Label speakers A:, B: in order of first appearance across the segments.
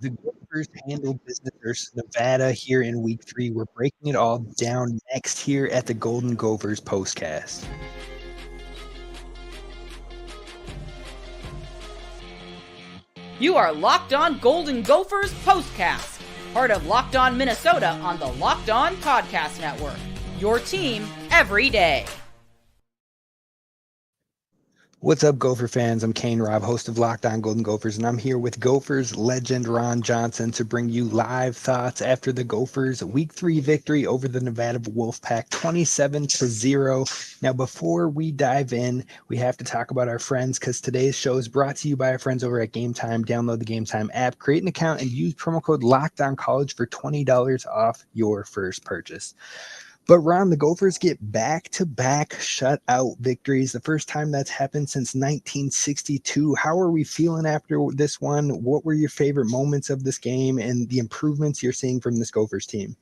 A: The Gophers handled business versus Nevada here in week 3. We're breaking it all down next here at the Golden Gophers postcast.
B: You are Locked On Golden Gophers postcast, part of Locked On Minnesota on the Locked On Podcast Network. Your team every day.
A: What's up, Gopher fans? I'm Kane, host of Locked On Golden Gophers, and I'm here with Gophers legend Ron Johnson to bring you live thoughts after the Gophers' Week 3 victory over the Nevada Wolfpack, 27-0. Now, before we dive in, we have to talk about our friends because today's show is brought to you by our friends over at Game Time. Download the Game Time app, create an account, and use promo code LOCKEDONCollege for $20 off your first purchase. But Ron, the Gophers get back-to-back shutout victories, the first time that's happened since 1962. How are we feeling after this one? What were your favorite moments of this game and the improvements you're seeing from this Gophers team?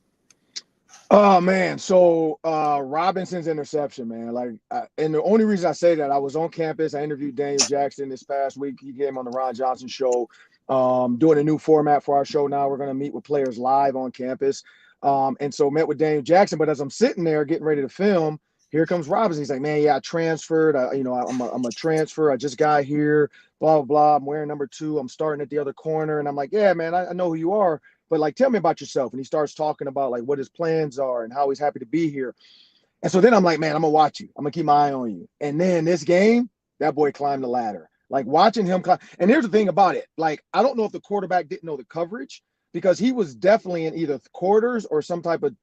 C: Oh, man. So Robinson's interception, man. And the only reason I say that, I was on campus. I interviewed Daniel Jackson this past week. He came on the Ron Johnson show, doing a new format for our show now. We're going to meet with players live on campus. And so met with Daniel Jackson, but as I'm sitting there getting ready to film, here comes Robinson. He's like, man, yeah, I transferred. I'm a transfer. I just got here, blah, blah, blah. I'm wearing number 2. I'm starting at the other corner. And I'm like, yeah, man, I know who you are, but like, tell me about yourself. And he starts talking about like what his plans are and how he's happy to be here. And so then I'm like, man, I'm gonna watch you. I'm gonna keep my eye on you. And then this game, that boy climbed the ladder. Like watching him climb. And here's the thing about it. Like, I don't know if the quarterback didn't know the coverage, because he was definitely in either quarters or some type of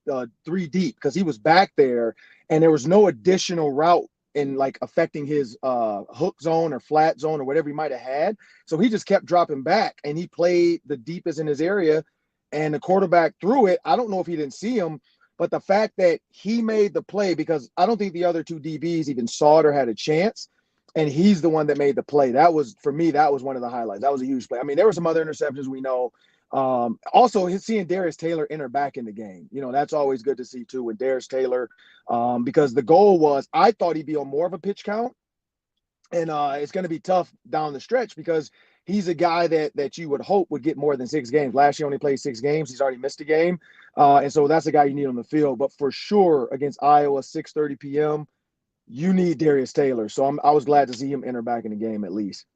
C: 3 deep, because he was back there and there was no additional route in like affecting his hook zone or flat zone or whatever he might have had. So he just kept dropping back and he played the deepest in his area and the quarterback threw it. I don't know if he didn't see him, but the fact that he made the play, because I don't think the other 2 DBs even saw it or had a chance, and he's the one that made the play. That was, for me, that was one of the highlights. That was a huge play. I mean, there were some other interceptions we know. Also seeing Darius Taylor enter back in the game, that's always good to see too with Darius Taylor, because the goal was, I thought he'd be on more of a pitch count, and it's going to be tough down the stretch because he's a guy that you would hope would get more than 6 games. Last year only played 6 games. He's already missed a game, and so that's a guy you need on the field. But for sure against Iowa, 6:30 p.m., you need Darius Taylor. So I was glad to see him enter back in the game at least.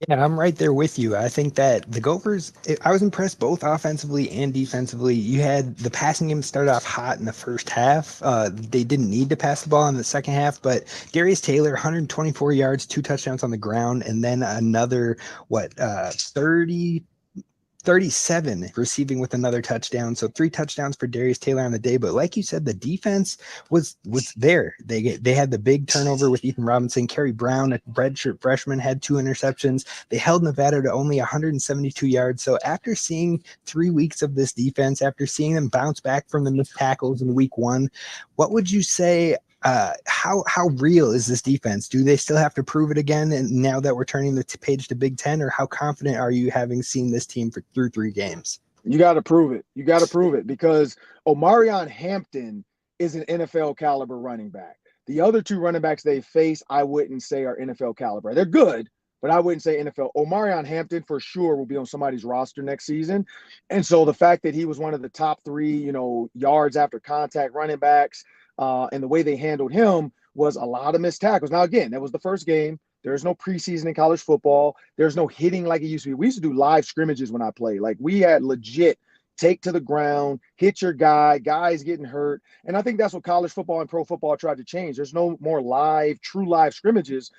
A: Yeah, I'm right there with you. I think that the Gophers, I was impressed both offensively and defensively. You had the passing game started off hot in the first half. They didn't need to pass the ball in the second half, but Darius Taylor, 124 yards, 2 touchdowns on the ground, and then another, 37 receiving with another touchdown. So 3 touchdowns for Darius Taylor on the day. But like you said, the defense was there. They had the big turnover with Ethan Robinson. Kerry Brown, a redshirt freshman, had 2 interceptions. They held Nevada to only 172 yards. So after seeing 3 weeks of this defense, after seeing them bounce back from the missed tackles in week 1, what would you say? How real is this defense? Do they still have to prove it again? And now that we're turning the page to Big Ten, or how confident are you having seen this team through 3 games?
C: You got to prove it. You got to prove it, because Omarion Hampton is an NFL caliber running back. The other 2 running backs they face, I wouldn't say are NFL caliber. They're good, but I wouldn't say NFL. Omarion Hampton for sure will be on somebody's roster next season. And so the fact that he was one of the top 3, yards after contact running backs, and the way they handled him was a lot of missed tackles. Now, again, that was the first game. There's no preseason in college football. There's no hitting like it used to be. We used to do live scrimmages when I played. Like, we had legit take to the ground, hit your guys getting hurt. And I think that's what college football and pro football tried to change. There's no more true live scrimmages.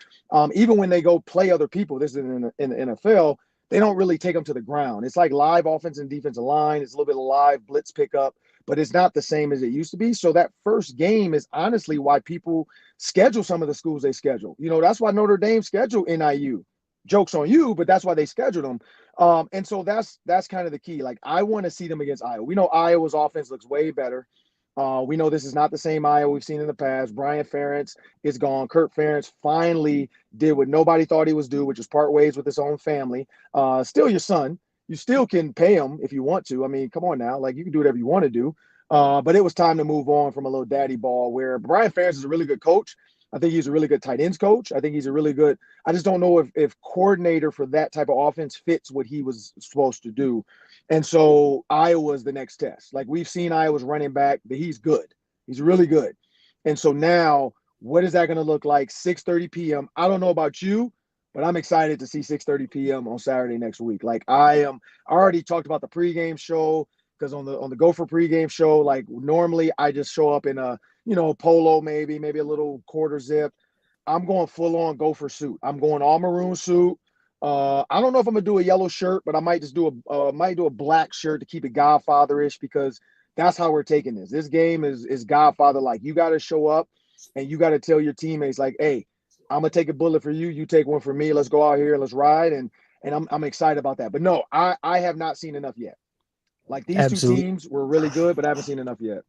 C: Even when they go play other people, this is in the NFL, they don't really take them to the ground. It's like live offense and defensive line. It's a little bit of live blitz pickup, but it's not the same as it used to be. So that first game is honestly why people schedule some of the schools they schedule. That's why Notre Dame scheduled NIU. Joke's on you, but that's why they scheduled them. And so that's kind of the key. Like, I want to see them against Iowa. We know Iowa's offense looks way better. We know this is not the same Iowa we've seen in the past. Brian Ferentz is gone. Kurt Ferentz finally did what nobody thought he was due, which is part ways with his own family. Still your son. You still can pay him if you want to. I mean, come on now. Like, you can do whatever you want to do. But it was time to move on from a little daddy ball, where Brian Ferentz is a really good coach. I think he's a really good tight ends coach. I think he's a really good. I just don't know if coordinator for that type of offense fits what he was supposed to do. And so Iowa's the next test. Like we've seen Iowa's running back, but he's good. He's really good. And so now, what is that going to look like? 6:30 p.m. I don't know about you, but I'm excited to see 6:30 p.m. on Saturday next week. Like I already talked about the pregame show because on the Gopher pregame show, like normally I just show up in a polo, maybe a little quarter zip. I'm going full on Gopher suit. I'm going all maroon suit. I don't know if I'm gonna do a yellow shirt, but I might just do a black shirt to keep it Godfather-ish because that's how we're taking this. This game is Godfather-like. You got to show up and you got to tell your teammates like, hey, I'm gonna take a bullet for you. You take one for me. Let's go out here and let's ride. And I'm excited about that. But no, I have not seen enough yet. Like these two
A: Absolutely.
C: teams were really good, but I haven't seen enough yet.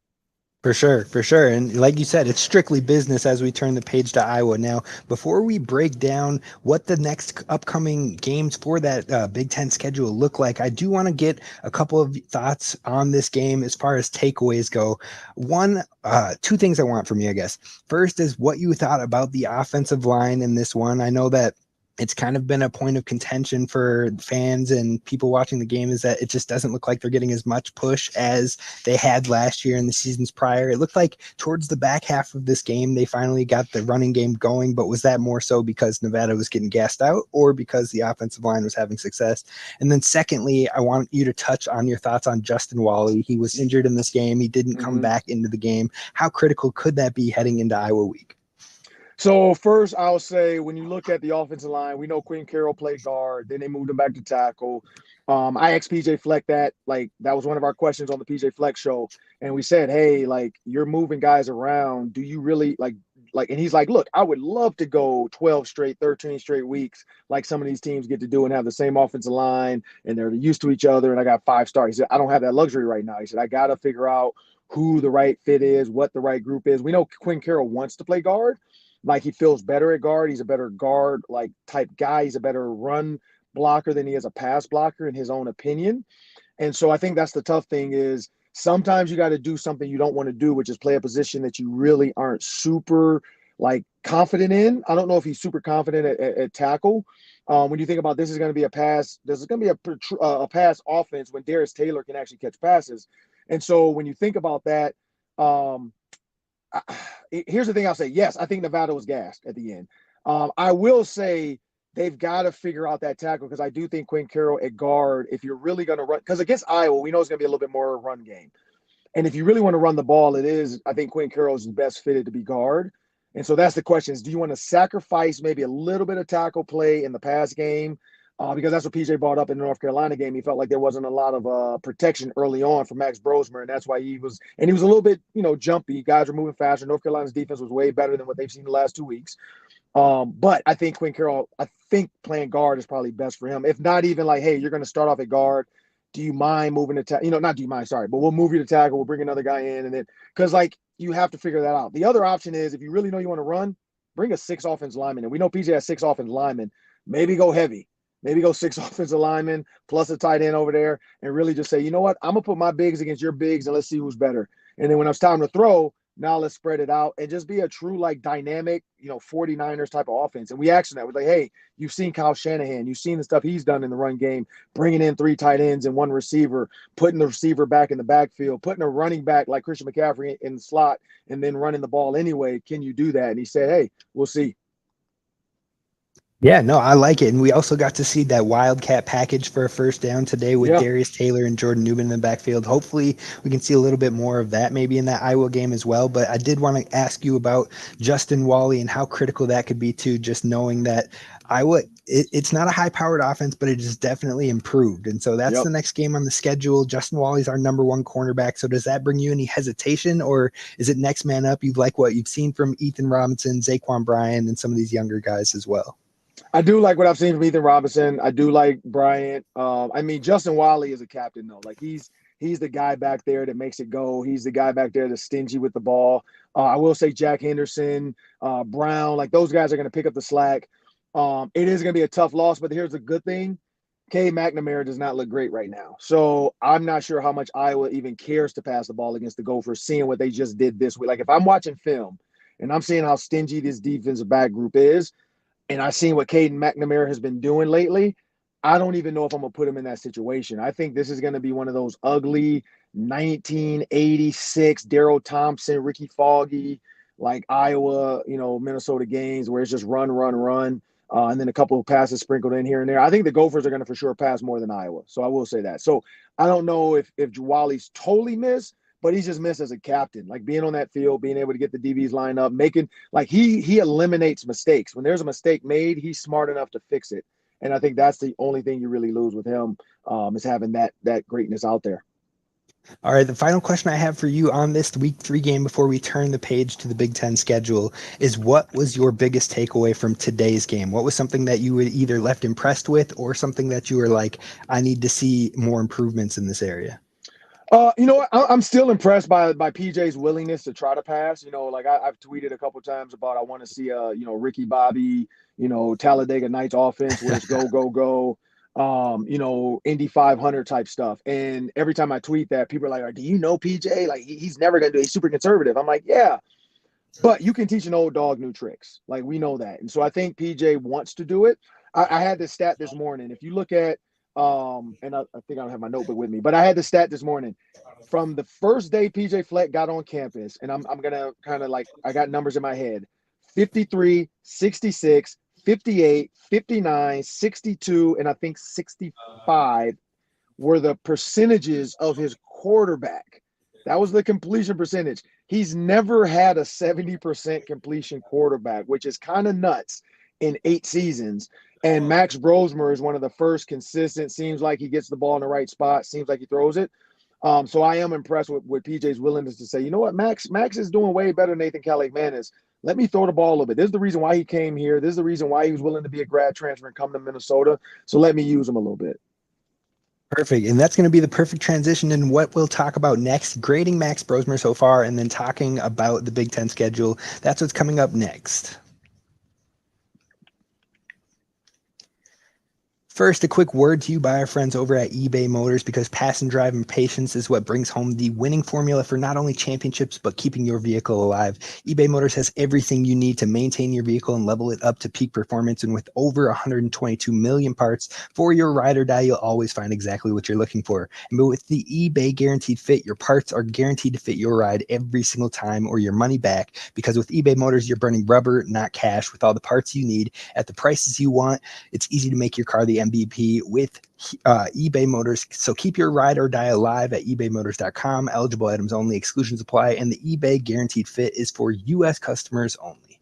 A: For sure, for sure. And like you said, it's strictly business as we turn the page to Iowa. Now, before we break down what the next upcoming games for that Big Ten schedule look like, I do want to get a couple of thoughts on this game as far as takeaways go. Two things I want from you, I guess. First is what you thought about the offensive line in this one. I know that it's kind of been a point of contention for fans and people watching the game is that it just doesn't look like they're getting as much push as they had last year and the seasons prior. It looked like towards the back half of this game, they finally got the running game going, but was that more so because Nevada was getting gassed out or because the offensive line was having success? And then secondly, I want you to touch on your thoughts on Justin Wally. He was injured in this game. He didn't come back into the game. How critical could that be heading into Iowa week?
C: So first, I'll say when you look at the offensive line, we know Quinn Carroll played guard. Then they moved him back to tackle. I asked PJ Fleck that was one of our questions on the PJ Fleck show, and we said, hey, like you're moving guys around. Do you really like? And he's like, look, I would love to go 12 straight, 13 straight weeks, like some of these teams get to do and have the same offensive line, and they're used to each other. And I got 5 stars. He said, I don't have that luxury right now. He said, I got to figure out who the right fit is, what the right group is. We know Quinn Carroll wants to play guard. Like he feels better at guard. He's a better guard like type guy. He's a better run blocker than he is a pass blocker in his own opinion. And so I think that's the tough thing is sometimes you got to do something you don't want to do, which is play a position that you really aren't super like confident in. I don't know if he's super confident at tackle. When you think about this is going to be a pass, this is going to be a pass offense when Darius Taylor can actually catch passes. And so when you think about that, here's the thing I'll say. Yes, I think Nevada was gassed at the end. I will say they've got to figure out that tackle because I do think Quinn Carroll at guard, if you're really going to run, because against Iowa, we know it's going to be a little bit more run game. And if you really want to run the ball, I think Quinn Carroll is best fitted to be guard. And so that's the question is, do you want to sacrifice maybe a little bit of tackle play in the pass game? Because that's what PJ brought up in the North Carolina game. He felt like there wasn't a lot of protection early on for Max Brosmer, and that's why he was a little bit, jumpy. Guys were moving faster. North Carolina's defense was way better than what they've seen the last 2 weeks. But I think Quinn Carroll, playing guard is probably best for him. If not even like, hey, you're going to start off at guard. Do you mind moving to tackle? Not do you mind, sorry, but we'll move you to tackle. We'll bring another guy in, and then because you have to figure that out. The other option is if you really know you want to run, bring a 6 offensive lineman, and we know PJ has 6 offensive linemen. Maybe go heavy. Maybe go 6 offensive linemen plus a tight end over there and really just say, you know what, I'm going to put my bigs against your bigs and let's see who's better. And then when it's time to throw, now let's spread it out and just be a true dynamic, 49ers type of offense. And we asked that. We're like, hey, you've seen Kyle Shanahan. You've seen the stuff he's done in the run game, bringing in 3 tight ends and 1 receiver, putting the receiver back in the backfield, putting a running back like Christian McCaffrey in the slot and then running the ball anyway. Can you do that? And he said, hey, we'll see.
A: Yeah, no, I like it. And we also got to see that Wildcat package for a first down today with Darius Taylor and Jordan Newman in the backfield. Hopefully we can see a little bit more of that maybe in that Iowa game as well. But I did want to ask you about Justin Wally and how critical that could be to just knowing that Iowa, it's not a high-powered offense, but it is definitely improved. And so that's the next game on the schedule. Justin Wally's our number 1 cornerback. So does that bring you any hesitation or is it next man up? You like what you've seen from Ethan Robinson, Zaquan Bryan, and some of these younger guys as well?
C: I do like what I've seen from Ethan Robinson. I do like Bryant. Justin Wally is a captain though. Like he's the guy back there that makes it go. He's the guy back there that's stingy with the ball. I will say Jack Henderson, Brown, like those guys are going to pick up the slack. It is going to be a tough loss, but here's the good thing. Cade McNamara does not look great right now. So I'm not sure how much Iowa even cares to pass the ball against the Gophers, seeing what they just did this week. Like if I'm watching film and I'm seeing how stingy this defensive back group is, and I've seen what Caden McNamara has been doing lately, I don't even know if I'm going to put him in that situation. I think this is going to be one of those ugly 1986 Darrell Thompson, Ricky Foggy, like Iowa, Minnesota games where it's just run, run, run. And then a couple of passes sprinkled in here and there. I think the Gophers are going to for sure pass more than Iowa. So I will say that. So I don't know if Jawali's totally missed, but he's just missed as a captain, like being on that field, being able to get the DBs lined up, making like he eliminates mistakes. When there's a mistake made, he's smart enough to fix it. And I think that's the only thing you really lose with him is having that greatness out there.
A: All right, the final question I have for you on this week 3 game before we turn the page to the Big Ten schedule is, what was your biggest takeaway from today's game? What was something that you were either left impressed with or something that you were like, I need to see more improvements in this area?
C: I'm still impressed by PJ's willingness to try to pass. Like I've tweeted a couple times about I want to see Ricky Bobby, Talladega Nights offense where it's go, go, go. Indy 500 type stuff. And every time I tweet that, people are like, do you know PJ? Like he's never going to do it. He's super conservative. I'm like, yeah, but you can teach an old dog new tricks. Like we know that. And so I think PJ wants to do it. I had this stat this morning. If you look at, and I think I don't have my notebook with me, but I had the stat this morning from the first day PJ Fleck got on campus. And I'm going to kind of like, I got numbers in my head, 53, 66, 58, 59, 62, and I think 65 were the percentages of his quarterback. That was the completion percentage. He's never had a 70% completion quarterback, which is kind of nuts in 8 seasons. And Max Brosmer is one of the first consistent. Seems like he gets the ball in the right spot. Seems like he throws it. So I am impressed with PJ's willingness to say, you know what, Max is doing way better than Nathan Calais-Man is. Let me throw the ball a little bit. This is the reason why he came here. This is the reason why he was willing to be a grad transfer and come to Minnesota. So let me use him a little bit.
A: Perfect. And that's going to be the perfect transition in what we'll talk about next, grading Max Brosmer so far, and then talking about the Big Ten schedule. That's what's coming up next. First, a quick word to you by our friends over at eBay Motors, because pass and drive and patience is what brings home the winning formula for not only championships, but keeping your vehicle alive. eBay Motors has everything you need to maintain your vehicle and level it up to peak performance. And with over 122 million parts for your ride or die, you'll always find exactly what you're looking for. And with the eBay Guaranteed Fit, your parts are guaranteed to fit your ride every single time or your money back. Because with eBay Motors, you're burning rubber, not cash, with all the parts you need at the prices you want. It's easy to make your car the MVP with eBay Motors. So keep your ride or die alive at ebaymotors.com. Eligible items only, exclusions apply, and the eBay Guaranteed Fit is for U.S. customers only.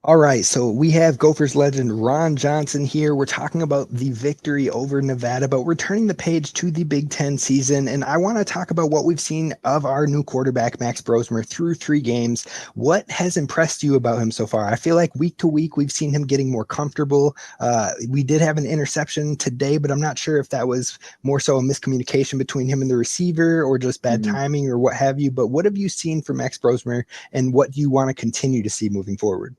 A: All right, so we have Gophers legend Ron Johnson here. We're talking about the victory over Nevada, but we're turning the page to the Big Ten season, and I want to talk about what we've seen of our new quarterback, Max Brosmer, through 3 games. What has impressed you about him so far? I feel like week to week, we've seen him getting more comfortable. We did have an interception today, but I'm not sure if that was more so a miscommunication between him and the receiver or just bad timing or what have you. But what have you seen from Max Brosmer, and what do you want to continue to see moving forward?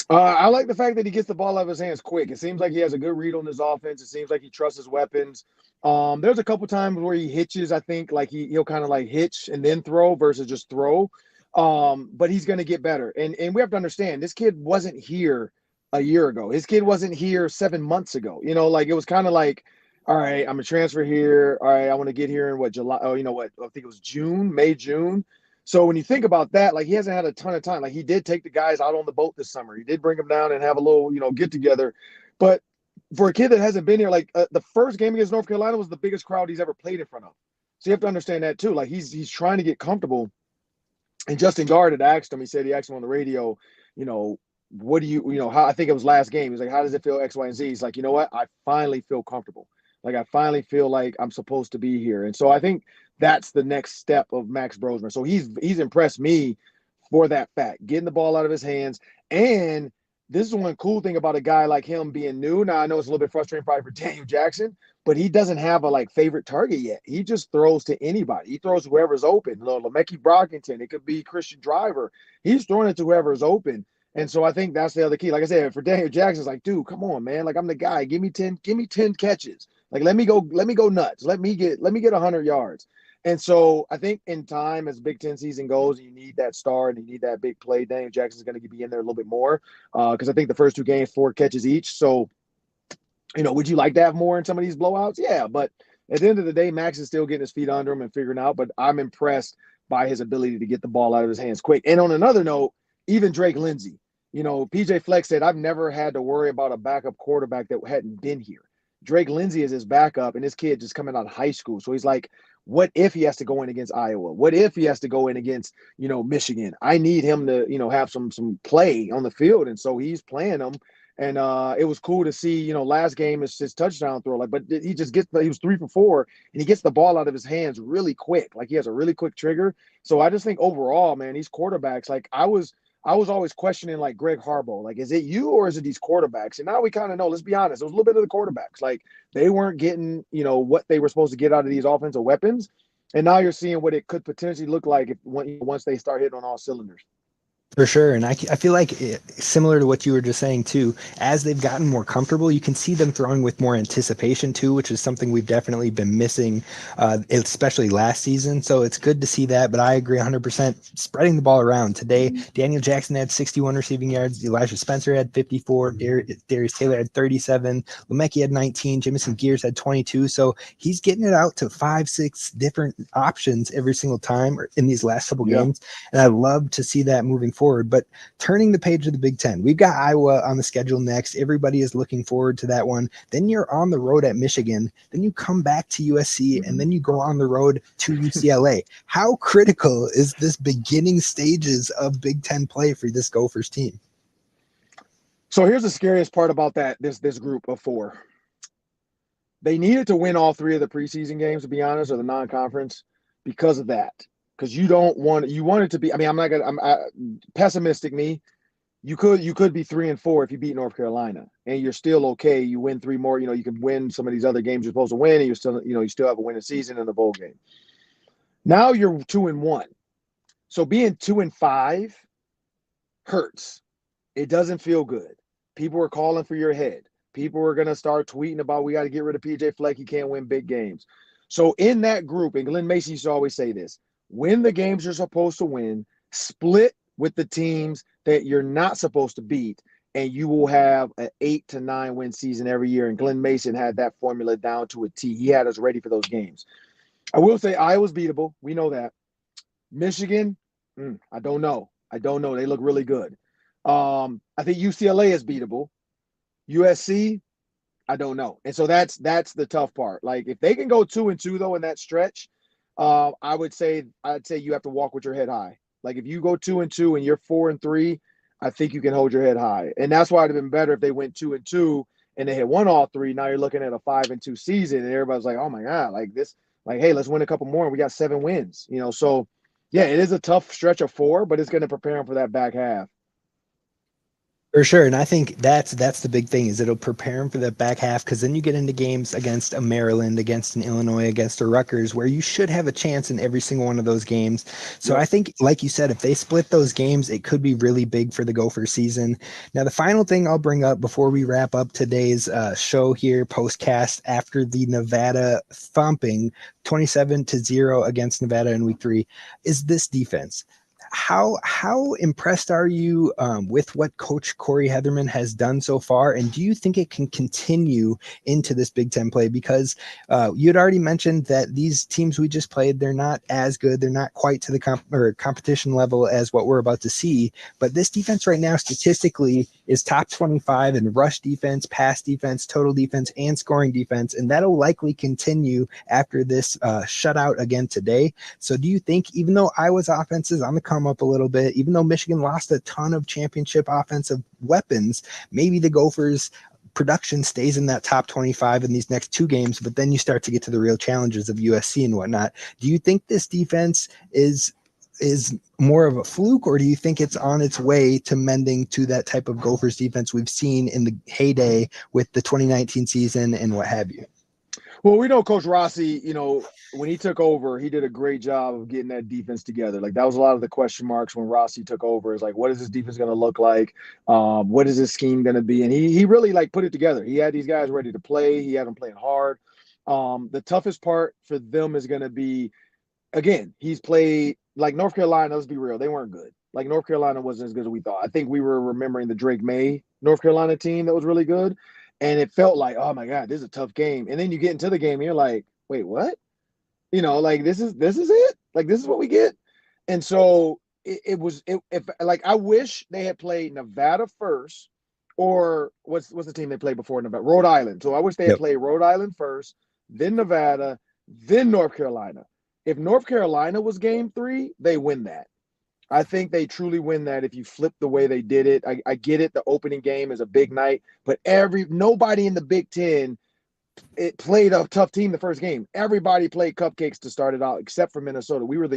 C: I like the fact that he gets the ball out of his hands quick. It seems like he has a good read on his offense. It seems like he trusts his weapons. There's a couple times where he hitches. I think like he'll kind of like hitch and then throw versus just throw. But he's going to get better. And we have to understand, this kid wasn't here a year ago. His kid wasn't here 7 months ago. Like it was kind of like, all right, I'm a transfer here. All right, I want to get here in what, July? Oh, you know what? I think it was May, June. So when you think about that, like he hasn't had a ton of time. Like he did take the guys out on the boat this summer. He did bring them down and have a little, get together. But for a kid that hasn't been here, like the first game against North Carolina was the biggest crowd he's ever played in front of. So you have to understand that too. Like he's trying to get comfortable. And Justin Gard had asked him. He asked him on the radio, what do you, how, I think it was last game. He's like, how does it feel X, Y, and Z? He's like, you know what? I finally feel comfortable. Like I finally feel like I'm supposed to be here. And so I think that's the next step of Max Brosmer. So he's impressed me for that fact, getting the ball out of his hands. And this is one cool thing about a guy like him being new. Now I know it's a little bit frustrating probably for Daniel Jackson, but he doesn't have a favorite target yet. He just throws to anybody. He throws whoever's open. LeMekhi Brockington, it could be Christian Driver. He's throwing it to whoever's open. And so I think that's the other key. Like I said, for Daniel Jackson, it's like, dude, come on, man. Like I'm the guy. Give me 10 catches. Like let me go nuts. Let me get 100 yards. And so I think in time, as Big Ten season goes, you need that star and you need that big play. Daniel Jackson's going to be in there a little bit more because I think the first two games, 4 catches each. So, would you like to have more in some of these blowouts? Yeah, but at the end of the day, Max is still getting his feet under him and figuring out. But I'm impressed by his ability to get the ball out of his hands quick. And on another note, even Drake Lindsey, PJ Fleck said, I've never had to worry about a backup quarterback that hadn't been here. Drake Lindsey is his backup, and this kid just coming out of high school. So he's like, what if he has to go in against Iowa? What if he has to go in against, Michigan? I need him to, have some play on the field. And so he's playing them. And it was cool to see, last game is his touchdown throw. But he was 3 for 4, and he gets the ball out of his hands really quick. Like he has a really quick trigger. So I just think overall, man, these quarterbacks, like I was always questioning like Greg Harbaugh, like, is it you or is it these quarterbacks? And now we kind of know, let's be honest, it was a little bit of the quarterbacks. Like they weren't getting, what they were supposed to get out of these offensive weapons. And now you're seeing what it could potentially look like once they start hitting on all cylinders.
A: For sure. And I feel like similar to what you were just saying too, as they've gotten more comfortable, you can see them throwing with more anticipation too, which is something we've definitely been missing, especially last season. So it's good to see that, but I agree 100% spreading the ball around today. Daniel Jackson had 61 receiving yards. Elijah Spencer had 54. Darius Taylor had 37. Lemecki had 19. Jamison Gears had 22. So he's getting it out to 5-6 different options every single time in these last couple games. And I love to see that moving forward. But turning the page of the Big Ten, we've got Iowa on the schedule next. Everybody is looking forward to that one. Then you're on the road at Michigan. Then you come back to USC, and then you go on the road to UCLA. How critical is this beginning stages of Big Ten play for this Gophers team?
C: So here's the scariest part about this group of 4. They needed to win all 3 of the preseason games, to be honest, or the non-conference because of that. Because you want it to be. I mean, I'm pessimistic. You could be 3 and 4 if you beat North Carolina, and you're still okay. You win 3 more. You can win some of these other games you're supposed to win, and you still have a winning season in the bowl game. Now you're 2 and 1, so being 2 and 5 hurts. It doesn't feel good. People are calling for your head. People are gonna start tweeting about we got to get rid of PJ Fleck. He can't win big games. So in that group, and Glenn Mason used to always say this. Win the games you're supposed to win, split with the teams that you're not supposed to beat, and you will have an 8 to 9 win season every year. And Glenn Mason had that formula down to a T. He had us ready for those games. I will say Iowa's beatable. We know that. Michigan, I don't know. They look really good. I think UCLA is beatable. USC, I don't know. And so that's the tough part. Like if they can go 2 and 2 though in that stretch, I'd say you have to walk with your head high. Like if you go 2 and 2 and you're 4 and 3, I think you can hold your head high. And that's why it'd have been better if they went 2 and 2 and they had won all 3. Now you're looking at a 5 and 2 season, and everybody's like, oh my God, like this, like, hey, let's win a couple more. And we got 7 wins, So yeah, it is a tough stretch of 4, but it's going to prepare them for that back half.
A: For sure. And I think that's the big thing is it'll prepare him for that back half because then you get into games against a Maryland, against an Illinois, against a Rutgers where you should have a chance in every single one of those games. So I think, like you said, if they split those games, it could be really big for the Gopher season. Now, the final thing I'll bring up before we wrap up today's show here, postcast, after the Nevada thumping 27-0 against Nevada in week 3, is this defense. How impressed are you with what Coach Corey Heatherman has done so far? And do you think it can continue into this Big Ten play? Because you had already mentioned that these teams we just played, they're not as good. They're not quite to the competition level as what we're about to see. But this defense right now, statistically, is top 25 in rush defense, pass defense, total defense, and scoring defense. And that'll likely continue after this shutout again today. So do you think, even though Iowa's offense is on the come up a little bit, even though Michigan lost a ton of championship offensive weapons, maybe the Gophers production stays in that top 25 in these next 2 games, but then you start to get to the real challenges of USC and whatnot. Do you think this defense is more of a fluke, or do you think it's on its way to mending to that type of Gophers defense we've seen in the heyday with the 2019 season and what have you?
C: Well, we know Coach Rossi, when he took over, he did a great job of getting that defense together. Like that was a lot of the question marks when Rossi took over. Is like, what is this defense going to look like? What is this scheme going to be? And he really like put it together. He had these guys ready to play. He had them playing hard. The toughest part for them is going to be again, he's played like North Carolina. Let's be real, they weren't good. Like North Carolina wasn't as good as we thought. I think we were remembering the Drake May North Carolina team that was really good, and it felt like, oh my god, this is a tough game. And then you get into the game, and you're like, wait, what? Like this is it. Like this is what we get. And so if like I wish they had played Nevada first, or what's the team they played before Nevada? Rhode Island. So I wish they had played Rhode Island first, then Nevada, then North Carolina. If North Carolina was game 3, they win that. I think they truly win that if you flip the way they did it. I get it. The opening game is a big night, but nobody in the Big Ten it played a tough team the first game. Everybody played cupcakes to start it out, except for Minnesota. We were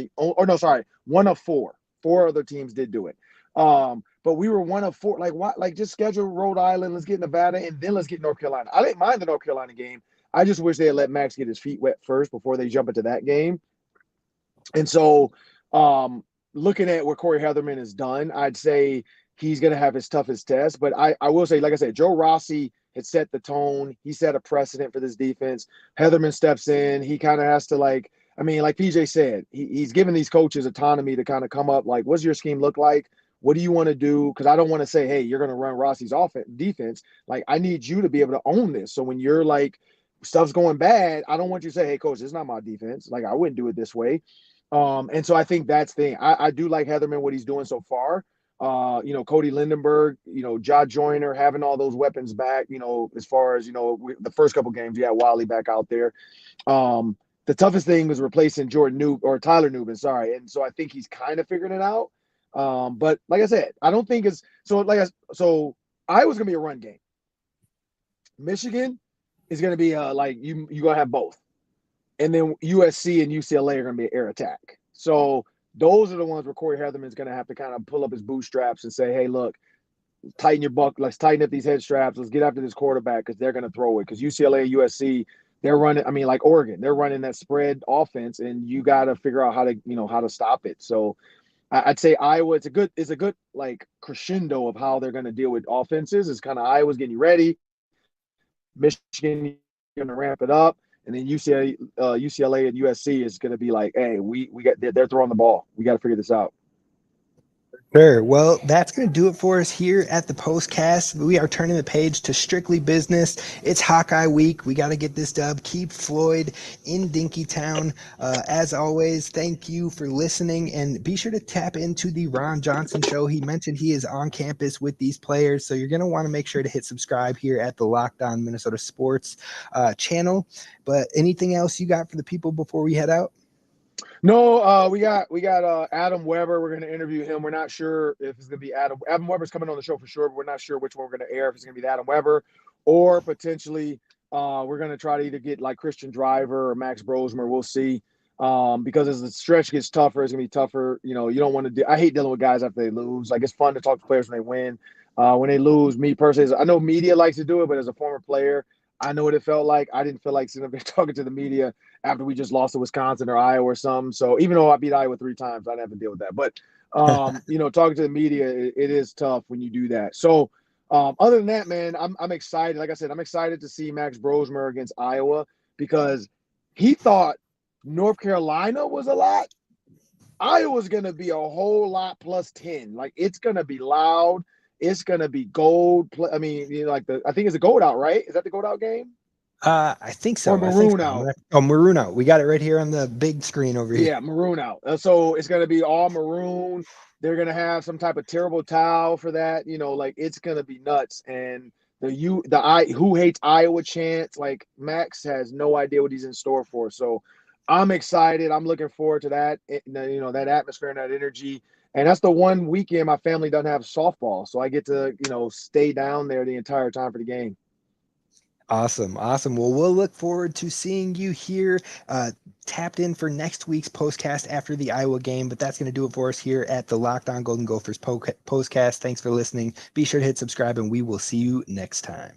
C: one of four. 4 other teams did do it. But we were one of 4. Like what? Like just schedule Rhode Island, let's get Nevada, and then let's get North Carolina. I didn't mind the North Carolina game. I just wish they had let Max get his feet wet first before they jump into that game. And so, looking at what Corey Heatherman has done, I'd say he's going to have his toughest test. But I will say, like I said, Joe Rossi had set the tone. He set a precedent for this defense. Heatherman steps in. He kind of has to like PJ said, he's giving these coaches autonomy to kind of come up like, what's your scheme look like? What do you want to do? Because I don't want to say, hey, you're going to run Rossi's defense. Like, I need you to be able to own this. So when you're like, stuff's going bad, I don't want you to say, hey, coach, this is not my defense. Like, I wouldn't do it this way. And so I think that's the thing. I do like Heatherman, what he's doing so far. Cody Lindenberg, Ja Joyner, having all those weapons back, as far as, the first couple games, you had Wally back out there. The toughest thing was replacing Tyler Nubin, sorry. And so I think he's kind of figuring it out. But like I said, I don't think it's so Iowa's gonna be a run game. Michigan is gonna be you're gonna have both. And then USC and UCLA are gonna be an air attack. So those are the ones where Corey Heatherman is going to have to kind of pull up his bootstraps and say, hey, look, tighten your buck. Let's tighten up these head straps. Let's get after this quarterback because they're going to throw it. Because UCLA and USC, they're running, like Oregon, they're running that spread offense, and you got to figure out how to stop it. So I'd say Iowa, it's a good like crescendo of how they're going to deal with offenses. It's kind of Iowa's getting you ready. Michigan, you're going to ramp it up. And then UCLA and USC is going to be like, hey, they're throwing the ball. We got to figure this out.
A: Sure. Well, that's going to do it for us here at the Postcast. We are turning the page to strictly business. It's Hawkeye week. We got to get this dub. Keep Floyd in Dinkytown. As always, thank you for listening, and be sure to tap into the Ron Johnson Show. He mentioned he is on campus with these players, so you're going to want to make sure to hit subscribe here at the Locked On Minnesota Sports channel. But anything else you got for the people before we head out?
C: No, we got Adam Weber. We're going to interview him. We're not sure if it's going to be Adam Weber's coming on the show for sure, but we're not sure which one we're going to air, if it's going to be Adam Weber or potentially we're going to try to either get like Christian Driver or Max Brosmer. We'll see. Because as the stretch gets tougher, it's going to be tougher. You don't want to I hate dealing with guys after they lose. Like, it's fun to talk to players when they win. When they lose, me personally, I know media likes to do it, but as a former player, I know what it felt like. I didn't feel like sitting up there talking to the media after we just lost to Wisconsin or Iowa or something. So even though I beat Iowa 3 times, I didn't have to deal with that. But, talking to the media, it is tough when you do that. So other than that, man, I'm excited. Like I said, I'm excited to see Max Brosmer against Iowa because he thought North Carolina was a lot. Iowa's going to be a whole lot plus 10. Like, it's going to be loud. It's going to be gold. I mean, I think it's a gold out, right? Is that the gold out game?
A: I think so.
C: Or maroon out.
A: Oh, maroon out. We got it right here on the big screen over here.
C: Yeah, maroon out. So it's going to be all maroon. They're going to have some type of terrible towel for that. It's going to be nuts. And the who hates Iowa chants, like, Max has no idea what he's in store for. So I'm excited. I'm looking forward to that, that atmosphere and that energy. And that's the one weekend my family doesn't have softball. So I get to, stay down there the entire time for the game.
A: Awesome. Well, we'll look forward to seeing you here tapped in for next week's postcast after the Iowa game. But that's going to do it for us here at the Locked On Golden Gophers postcast. Thanks for listening. Be sure to hit subscribe, and we will see you next time.